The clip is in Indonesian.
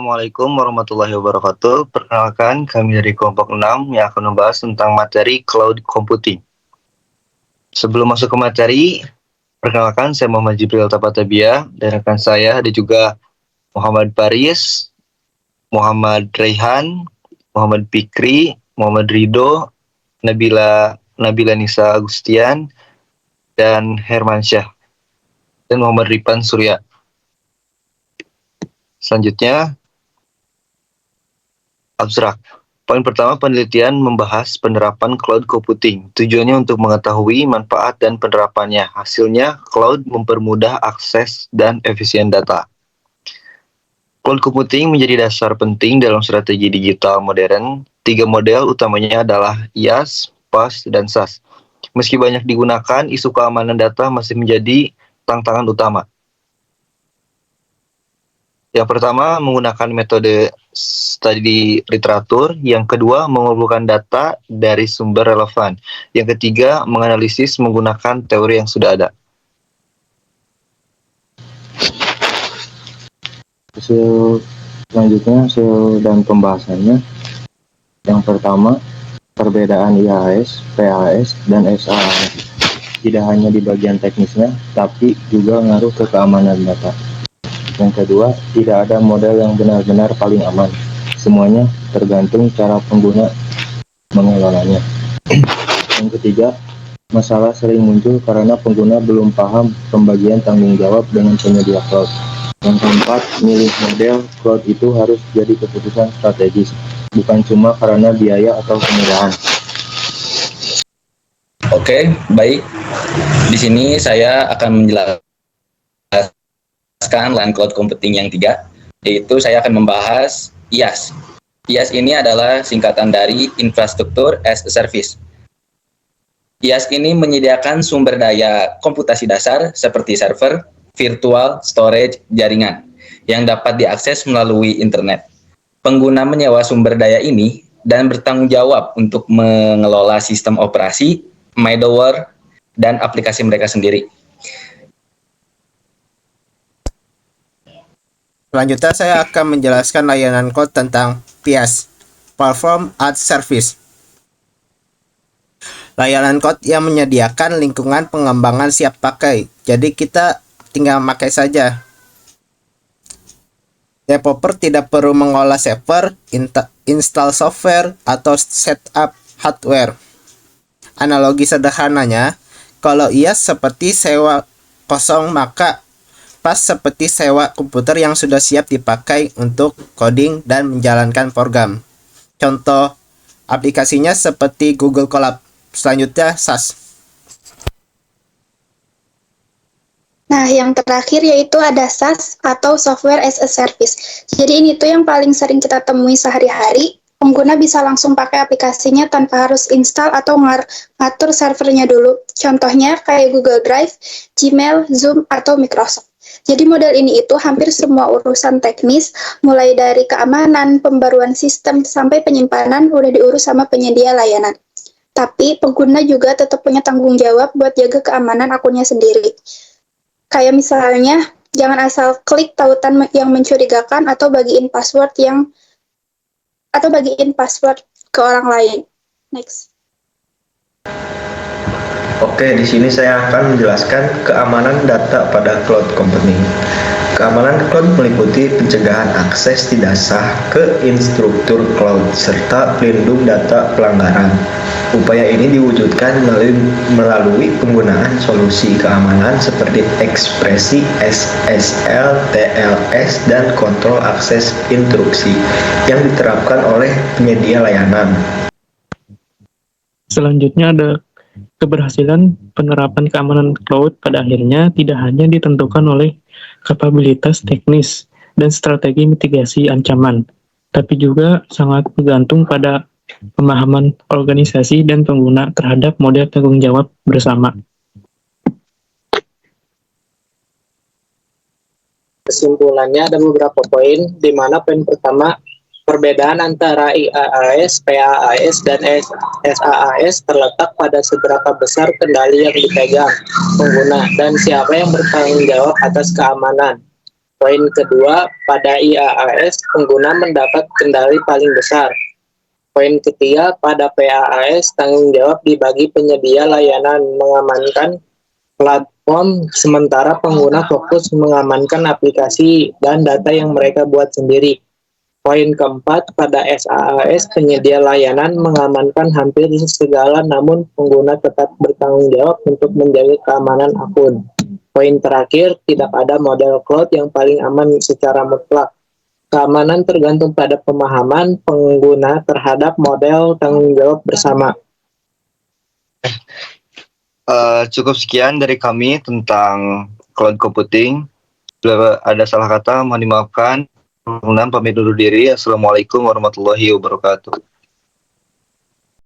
Assalamualaikum warahmatullahi wabarakatuh. Perkenalkan, kami dari kelompok 6 yang akan membahas tentang materi cloud computing. Sebelum masuk ke materi, perkenalkan saya Muhammad Jibril Tapatabiah dan rekan saya ada juga Muhammad Paris, Muhammad Raihan, Muhammad Fikri, Muhammad Rido, Nabila Nisa Agustian, dan Hermansyah, dan Muhammad Ripan Surya. Selanjutnya, abstrak. Poin pertama, penelitian membahas penerapan cloud computing. Tujuannya untuk mengetahui manfaat dan penerapannya. Hasilnya, cloud mempermudah akses dan efisien data. Cloud computing menjadi dasar penting dalam strategi digital modern. 3 model utamanya adalah IaaS, PaaS, dan SaaS. Meski banyak digunakan, isu keamanan data masih menjadi tantangan utama. Yang pertama, menggunakan metode studi literatur. Yang kedua, mengumpulkan data dari sumber relevan. Yang ketiga, menganalisis menggunakan teori yang sudah ada. Selanjutnya, dan pembahasannya. Yang pertama, perbedaan IaaS, PaaS, dan SaaS. Tidak hanya di bagian teknisnya, tapi juga ngaruh ke keamanan data. Yang kedua, tidak ada model yang benar-benar paling aman. Semuanya tergantung cara pengguna mengelolanya. Yang ketiga, masalah sering muncul karena pengguna belum paham pembagian tanggung jawab dengan penyedia cloud. Yang keempat, milih model cloud itu harus jadi keputusan strategis, bukan cuma karena biaya atau kemudahan. Oke, baik. Di sini saya akan menjelaskan LAN cloud computing yang 3, yaitu saya akan membahas IaaS. IaaS ini adalah singkatan dari Infrastructure as a Service. IaaS ini menyediakan sumber daya komputasi dasar seperti server, virtual, storage, jaringan yang dapat diakses melalui internet. Pengguna menyewa sumber daya ini dan bertanggung jawab untuk mengelola sistem operasi, middleware, dan aplikasi mereka sendiri. Selanjutnya saya akan menjelaskan layanan cloud tentang PaaS, Platform as Service. Layanan cloud yang menyediakan lingkungan pengembangan siap pakai, jadi kita tinggal pakai saja. Developer tidak perlu mengolah server, install software, atau setup hardware. Analogi sederhananya, kalau IaaS seperti sewa kosong, maka PaaS seperti sewa komputer yang sudah siap dipakai untuk coding dan menjalankan program. Contoh aplikasinya seperti Google Colab. Selanjutnya SaaS. Nah, yang terakhir yaitu ada SaaS atau Software as a Service. Jadi ini tuh yang paling sering kita temui sehari-hari. Pengguna bisa langsung pakai aplikasinya tanpa harus install atau ngatur servernya dulu. Contohnya kayak Google Drive, Gmail, Zoom, atau Microsoft. Jadi model ini itu hampir semua urusan teknis, mulai dari keamanan, pembaruan sistem, sampai penyimpanan udah diurus sama penyedia layanan. Tapi pengguna juga tetap punya tanggung jawab buat jaga keamanan akunnya sendiri. Kayak misalnya, jangan asal klik tautan yang mencurigakan atau bagiin password ke orang lain. Next. Oke, di sini saya akan menjelaskan keamanan data pada cloud computing. Keamanan cloud meliputi pencegahan akses tidak sah ke infrastruktur cloud serta pelindung data pelanggaran. Upaya ini diwujudkan melalui penggunaan solusi keamanan seperti ekspresi SSL, TLS, dan kontrol akses instruksi yang diterapkan oleh penyedia layanan. Selanjutnya ada keberhasilan penerapan keamanan cloud pada akhirnya tidak hanya ditentukan oleh kapabilitas teknis dan strategi mitigasi ancaman, tapi juga sangat bergantung pada pemahaman organisasi dan pengguna terhadap model tanggung jawab bersama. Kesimpulannya ada beberapa poin, di mana poin pertama, perbedaan antara IaaS, PaaS, dan SaaS terletak pada seberapa besar kendali yang dipegang pengguna dan siapa yang bertanggung jawab atas keamanan. Poin kedua, pada IaaS, pengguna mendapat kendali paling besar. Poin ketiga, pada PaaS, tanggung jawab dibagi penyedia layanan mengamankan platform, sementara pengguna fokus mengamankan aplikasi dan data yang mereka buat sendiri. Poin keempat, pada SaaS, penyedia layanan mengamankan hampir segala, namun pengguna tetap bertanggung jawab untuk menjaga keamanan akun. Poin terakhir, tidak ada model cloud yang paling aman secara mutlak. Keamanan tergantung pada pemahaman pengguna terhadap model tanggung jawab bersama. Cukup sekian dari kami tentang cloud computing. Bila ada salah kata, mohon dimaafkan. Pamit undur diri. Assalamualaikum warahmatullahi wabarakatuh.